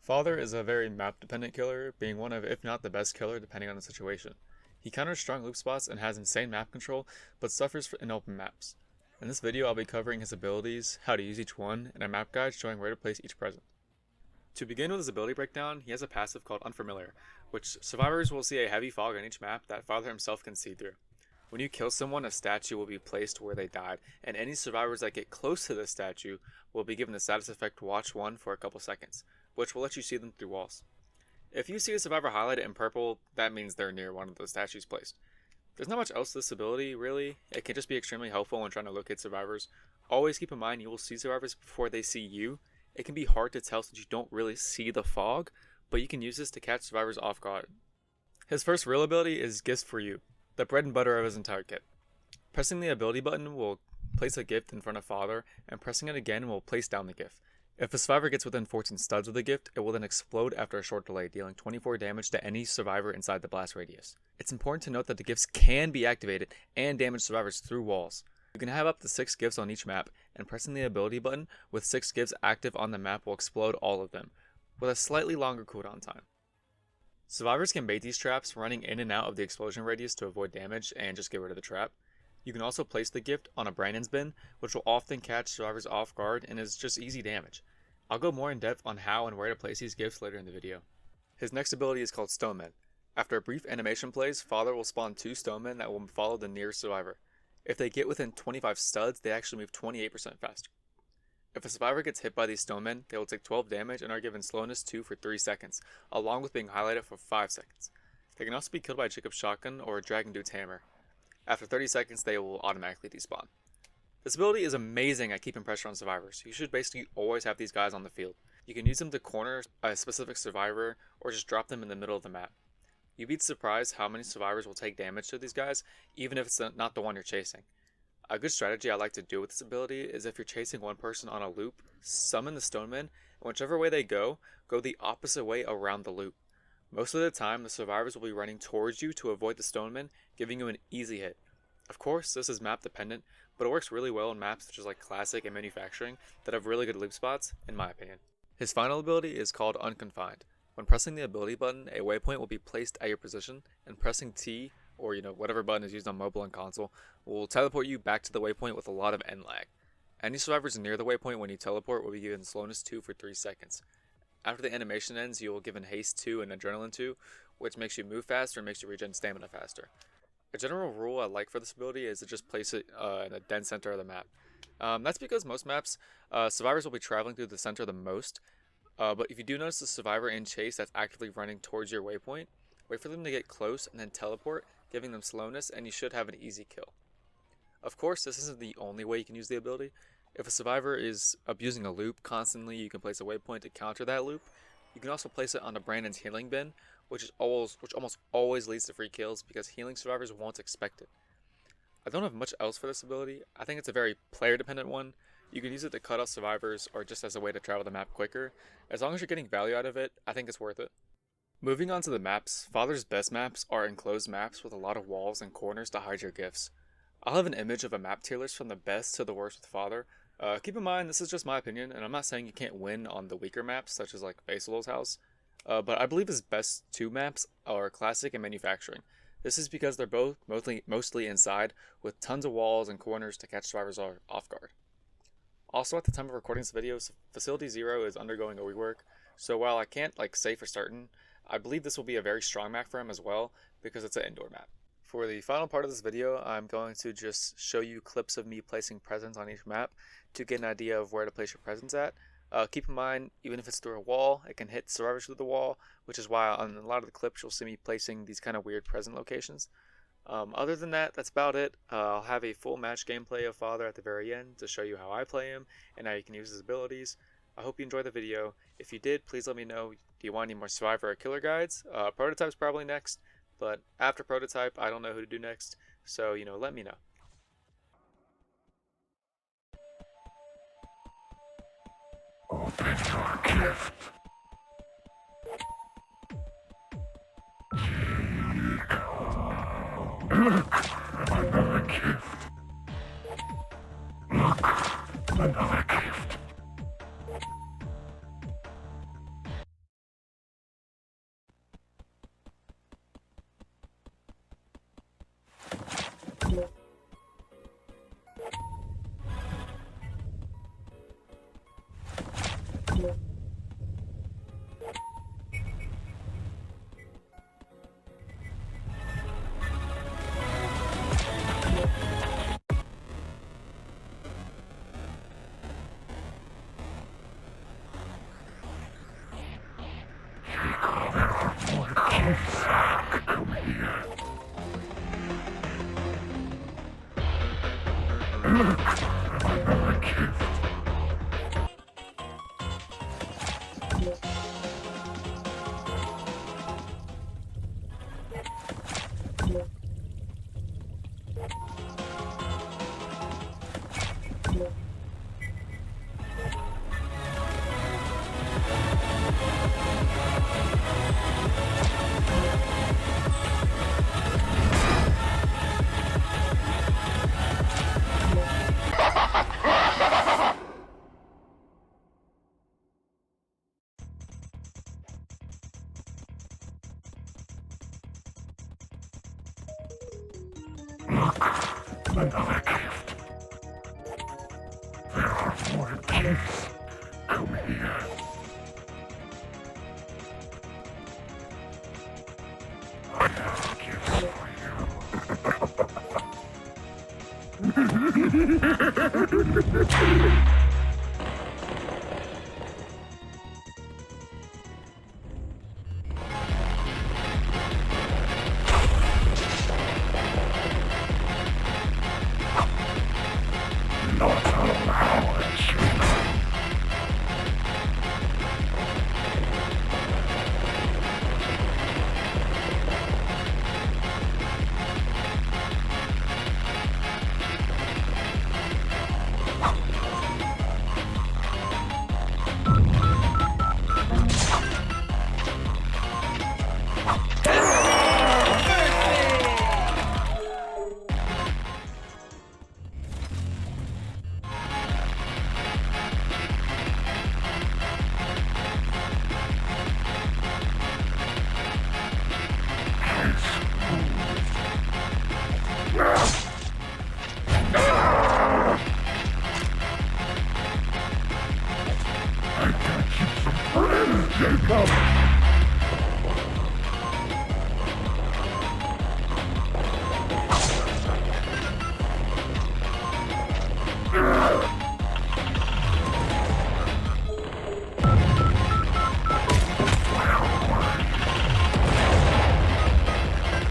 Father is a very map-dependent killer, being one of, if not the best killer, depending on the situation. He counters strong loop spots and has insane map control, but suffers in open maps. In this video, I'll be covering his abilities, how to use each one, and a map guide showing where to place each present. To begin with his ability breakdown, he has a passive called Unfamiliar, which survivors will see a heavy fog on each map that Father himself can see through. When you kill someone, a statue will be placed where they died, and any survivors that get close to the statue will be given the status effect Watch 1 for a couple seconds, which will let you see them through walls. If you see a survivor highlighted in purple, that means they're near one of those statues placed. There's not much else to this ability, really. It can just be extremely helpful when trying to locate survivors. Always keep in mind you will see survivors before they see you. It can be hard to tell since you don't really see the fog, but you can use this to catch survivors off guard. His first real ability is Gifts for You, the bread and butter of his entire kit. Pressing the ability button will place a gift in front of Father, and pressing it again will place down the gift. If a survivor gets within 14 studs of the gift, it will then explode after a short delay, dealing 24 damage to any survivor inside the blast radius. It's important to note that the gifts can be activated and damage survivors through walls. You can have up to 6 gifts on each map, and pressing the ability button with 6 gifts active on the map will explode all of them, with a slightly longer cooldown time. Survivors can bait these traps, running in and out of the explosion radius to avoid damage and just get rid of the trap. You can also place the gift on a Brandon's bin, which will often catch survivors off guard and is just easy damage. I'll go more in depth on how and where to place these gifts later in the video. His next ability is called Stoneman. After a brief animation plays, Father will spawn 2 Stonemen that will follow the nearest survivor. If they get within 25 studs, they actually move 28% faster. If a survivor gets hit by these Stonemen, they will take 12 damage and are given slowness 2 for 3 seconds, along with being highlighted for 5 seconds. They can also be killed by Jacob's shotgun or a Dragon Dude's hammer. After 30 seconds, they will automatically despawn. This ability is amazing at keeping pressure on survivors. You should basically always have these guys on the field. You can use them to corner a specific survivor or just drop them in the middle of the map. You'd be surprised how many survivors will take damage to these guys, even if it's not the one you're chasing. A good strategy I like to do with this ability is if you're chasing one person on a loop, summon the Stonemen, and whichever way they go the opposite way around the loop. Most of the time, the survivors will be running towards you to avoid the Stonemen, giving you an easy hit. Of course, this is map dependent, but it works really well in maps such as like Classic and Manufacturing that have really good loop spots, in my opinion. His final ability is called Unconfined. When pressing the ability button, a waypoint will be placed at your position, and pressing T, or whatever button is used on mobile and console, will teleport you back to the waypoint with a lot of end lag. Any survivors near the waypoint when you teleport will be given slowness 2 for 3 seconds. After the animation ends, you will given haste 2 and adrenaline 2, which makes you move faster and makes you regen stamina faster. A general rule I like for this ability is to just place it in the dead center of the map. That's because most maps, survivors will be traveling through the center the most, but if you do notice a survivor in chase that's actively running towards your waypoint, wait for them to get close and then teleport, giving them slowness, and you should have an easy kill. Of course, this isn't the only way you can use the ability. If a survivor is abusing a loop constantly, you can place a waypoint to counter that loop. You can also place it on a Brandon's healing bin, which almost always leads to free kills because healing survivors won't expect it. I don't have much else for this ability. I think it's a very player dependent one. You can use it to cut off survivors or just as a way to travel the map quicker. As long as you're getting value out of it, I think it's worth it. Moving on to the maps, Father's best maps are enclosed maps with a lot of walls and corners to hide your gifts. I'll have an image of a map tier list from the best to the worst with Father. Keep in mind, this is just my opinion, and I'm not saying you can't win on the weaker maps, such as like Vaisal's house. But I believe his best 2 maps are Classic and Manufacturing. This is because they're both mostly inside, with tons of walls and corners to catch survivors off guard. Also, at the time of recording this video, Facility 0 is undergoing a rework, so while I can't say for certain, I believe this will be a very strong map for him as well, because it's an indoor map. For the final part of this video, I'm going to just show you clips of me placing presents on each map to get an idea of where to place your presents at. Keep in mind, even if it's through a wall, it can hit survivors through the wall, which is why on a lot of the clips you'll see me placing these kind of weird present locations. Other than that, that's about it. I'll have a full match gameplay of Father at the very end to show you how I play him and how you can use his abilities. I hope you enjoyed the video. If you did, please let me know. Do you want any more survivor or killer guides? Prototype's probably next, but after Prototype, I don't know who to do next, so let me know. Open your gift. Look, another gift. Look, another gift. Come here. Look, another gift. Look, another gift. There are more gifts. Come here. I have gifts for you. Not allowed. I got you some friends, Jacob!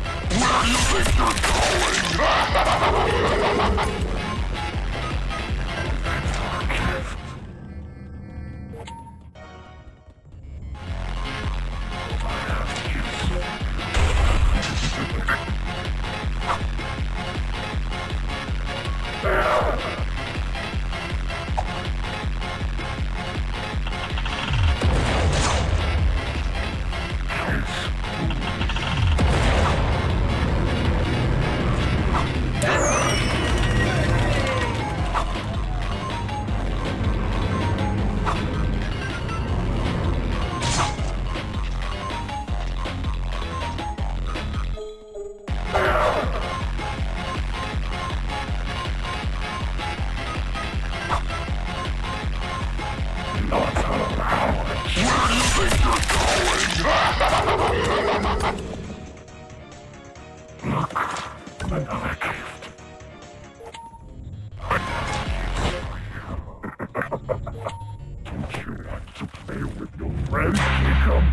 Where do you think you're going? That's our gift. Not allowed. Where do you think you're going? Look, another gift. I have gifts for you. Don't you want to play with your friends, Jacob?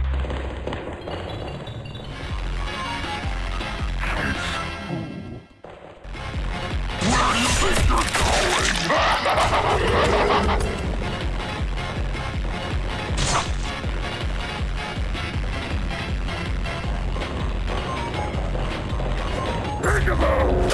Kids who? Where do you think you're going?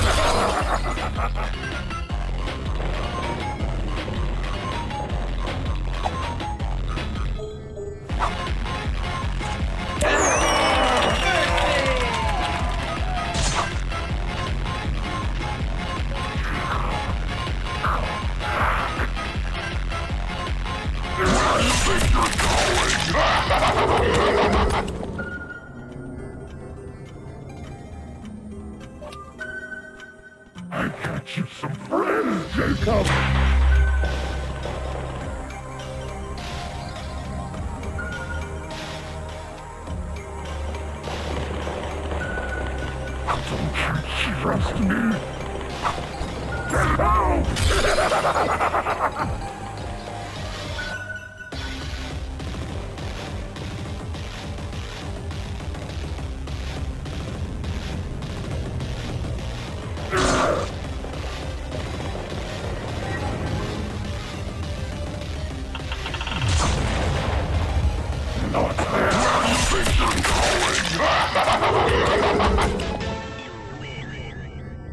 trust me? Get out!